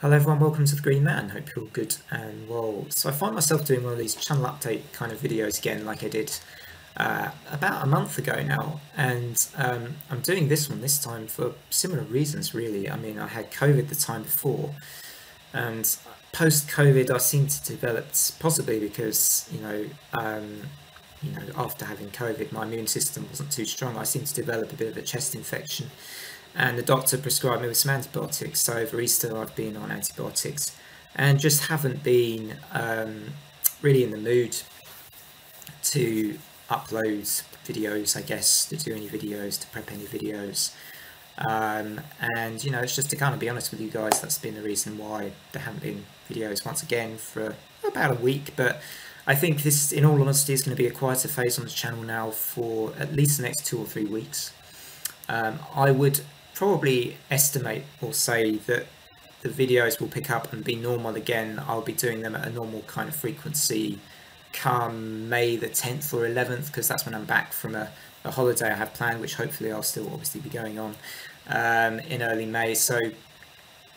Hello everyone, welcome to the Green Man. Hope you're all good and well. So I find myself doing one of these channel update kind of videos again like I did about a month ago now, and I'm doing this one this time for similar reasons really. I mean, I had COVID the time before, and post-COVID I seem to develop, possibly because after having COVID my immune system wasn't too strong. I seemed to develop a bit of a chest infection, and the doctor prescribed me with some antibiotics. So over Easter I've been on antibiotics and just haven't been really in the mood to upload videos, I guess, to do any videos, to prep any videos. And it's just to kind of be honest with you guys, that's been the reason why there haven't been videos once again for about a week. But I think this, in all honesty, is going to be a quieter phase on the channel now for at least the next 2 or 3 weeks. I would probably estimate or say that the videos will pick up and be normal again. I'll be doing them at a normal kind of frequency come May the 10th or 11th, because that's when I'm back from a holiday I have planned, which hopefully I'll still obviously be going on in early May. So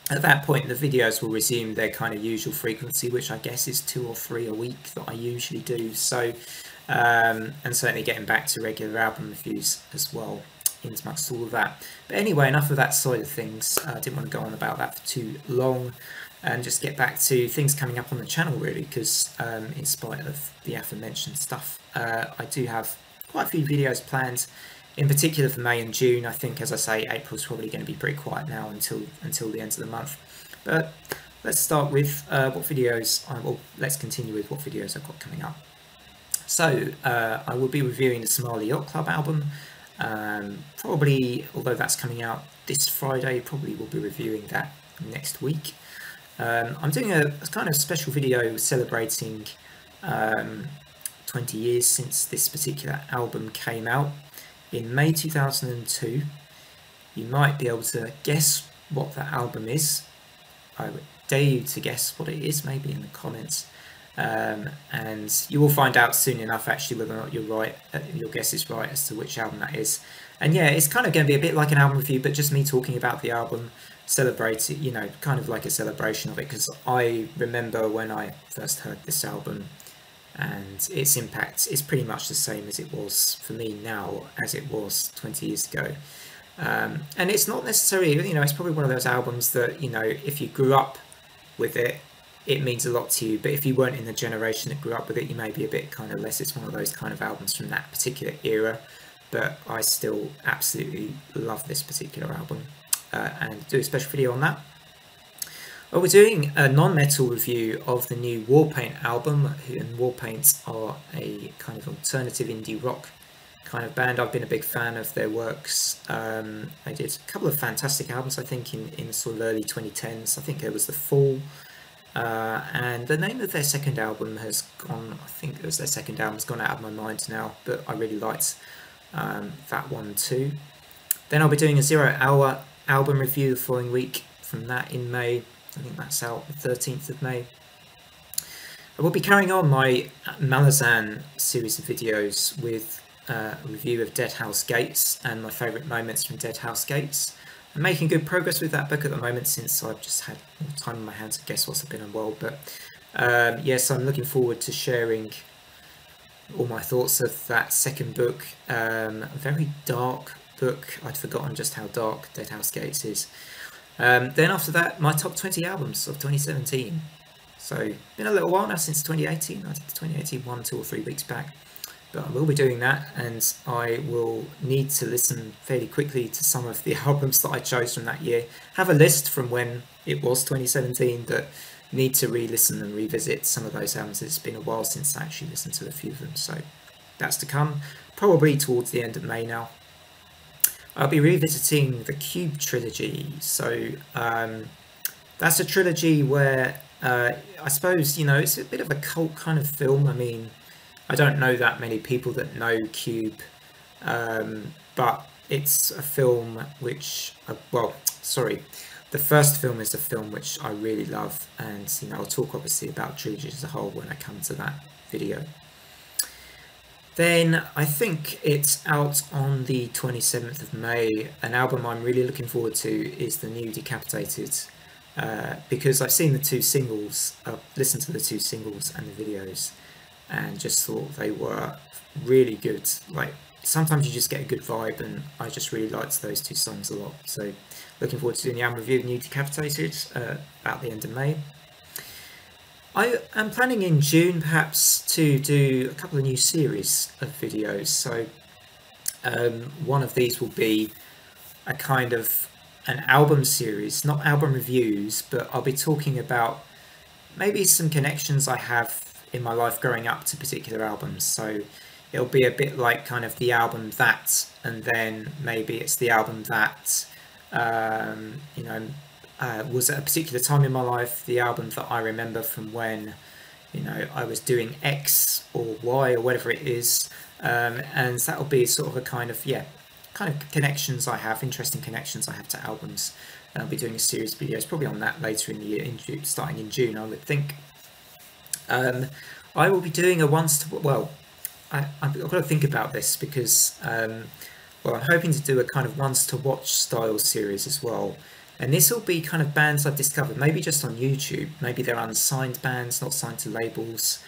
at that point the videos will resume their kind of usual frequency, which I guess is 2 or 3 a week that I usually do. So and certainly getting back to regular album reviews as well, amongst all of that. But anyway, enough of that side of things. I didn't want to go on about that for too long, and just get back to things coming up on the channel really, because in spite of the aforementioned stuff, I do have quite a few videos planned, in particular for May and June. I think, as I say, April's probably going to be pretty quiet now until the end of the month. But let's start with what videos, let's continue with what videos I've got coming up. So I will be reviewing the Somali Yacht Club album. Probably, although that's coming out this Friday, probably will be reviewing that next week. I'm doing a kind of special video celebrating 20 years since this particular album came out in May 2002. You might be able to guess what that album is. I would dare you to guess what it is, maybe in the comments. And you will find out soon enough actually whether or not you're right, your guess is right as to which album that is. And yeah, it's kind of going to be a bit like an album review, but just me talking about the album, celebrate it, kind of like a celebration of it, because I remember when I first heard this album, and its impact is pretty much the same as it was for me now as it was 20 years ago. And it's not necessarily, it's probably one of those albums that, if you grew up with it, it means a lot to you, but if you weren't in the generation that grew up with it, you may be a bit kind of less. It's one of those kind of albums from that particular era, but I still absolutely love this particular album, and do a special video on that. Well, we're doing a non-metal review of the new Warpaint album, and Warpaint are a kind of alternative indie rock kind of band. I've been a big fan of their works. They did a couple of fantastic albums, I think, in sort of early 2010s. I think there was The Fall, and the name of their second album has gone, I think it was their second album, has gone out of my mind now, but I really liked that one too. Then I'll be doing a 0 Hour album review the following week from that in May. I think that's out the 13th of May. I will be carrying on my Malazan series of videos with a review of Dead House Gates and my favourite moments from Dead House Gates. I'm making good progress with that book at the moment, since I've just had more time on my hands. I guess whilst I've been unwell, but yes, I'm looking forward to sharing all my thoughts of that second book. A very dark book. I'd forgotten just how dark Dead House Gates is. Then after that, my top 20 albums of 2017. So been a little while now since 2018. I did the 2018 one, 2 or 3 weeks back. But I will be doing that, and I will need to listen fairly quickly to some of the albums that I chose from that year. Have a list from when it was 2017, but need to re-listen and revisit some of those albums. It's been a while since I actually listened to a few of them, so that's to come, probably towards the end of May now. I'll be revisiting the Cube trilogy. So that's a trilogy where I suppose, it's a bit of a cult kind of film. I mean, I don't know that many people that know Cube, but it's a film which, the first film is a film which I really love, and I'll talk obviously about trilogy as a whole when I come to that video. Then I think it's out on the 27th of May. An album I'm really looking forward to is the new Decapitated because I've seen the two singles, listened to the two singles and the videos, and just thought they were really good. Like, sometimes you just get a good vibe, and I just really liked those two songs a lot. So looking forward to doing the album review of New Decapitated at the end of May. I am planning in June perhaps to do a couple of new series of videos. So one of these will be a kind of an album series, not album reviews, but I'll be talking about maybe some connections I have in my life growing up to particular albums. So it'll be a bit like kind of the album that, and then maybe it's the album that, you know, was at a particular time in my life, the album that I remember from when, you know, I was doing X or Y or whatever it is, and that'll be sort of a kind of, yeah, kind of connections I have, interesting connections I have to albums. And I'll be doing a series of videos probably on that later in the year, starting in June, I would think. I will be doing a I've got to think about this because, well, I'm hoping to do a kind of once to watch style series as well. And this will be kind of bands I've discovered, maybe just on YouTube. Maybe they're unsigned bands, not signed to labels,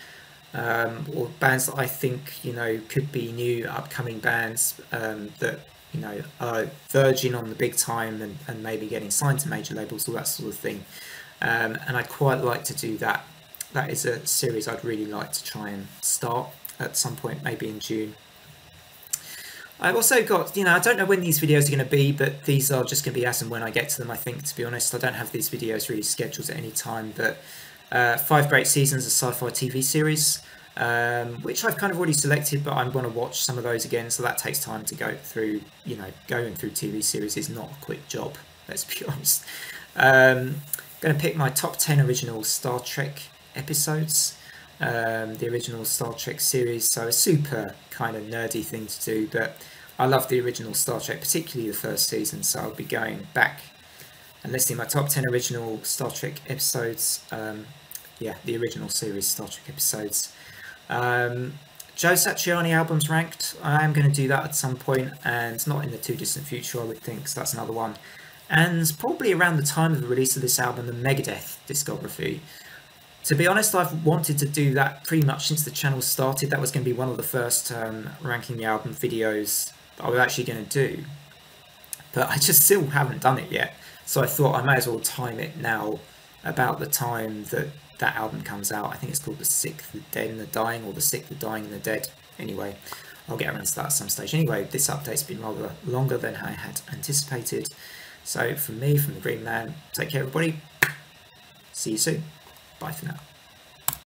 or bands that I think, you know, could be new upcoming bands that, you know, are verging on the big time and maybe getting signed to major labels, all that sort of thing. And I'd quite like to do that. That is a series I'd really like to try and start at some point, maybe in June. I've also got, you know, I don't know when these videos are going to be, but these are just going to be as and when I get to them, I think, to be honest. I don't have these videos really scheduled at any time, but 5 Great Seasons, a sci-fi TV series, which I've kind of already selected, but I'm going to watch some of those again, so that takes time to go through. You know, going through TV series is not a quick job, let's be honest. Going to pick my top 10 original Star Trek episodes, the original Star Trek series, so a super kind of nerdy thing to do, but I love the original Star Trek, particularly the first season, so I'll be going back and listing my top 10 original Star Trek episodes, yeah, the original series Star Trek episodes. Joe Satriani albums ranked, I am going to do that at some point, and not in the too distant future, I would think, so that's another one. And probably around the time of the release of this album, the Megadeth discography. To be honest, I've wanted to do that pretty much since the channel started. That was going to be one of the first ranking the album videos that I was actually going to do. But I just still haven't done it yet. So I thought I may as well time it now about the time that that album comes out. I think it's called The Sick, the Dead and the Dying, or The Sick, the Dying and the Dead. Anyway, I'll get around to that at some stage. Anyway, this update's been rather longer than I had anticipated. So from me, from the Green Man, take care everybody. See you soon. Bye for now.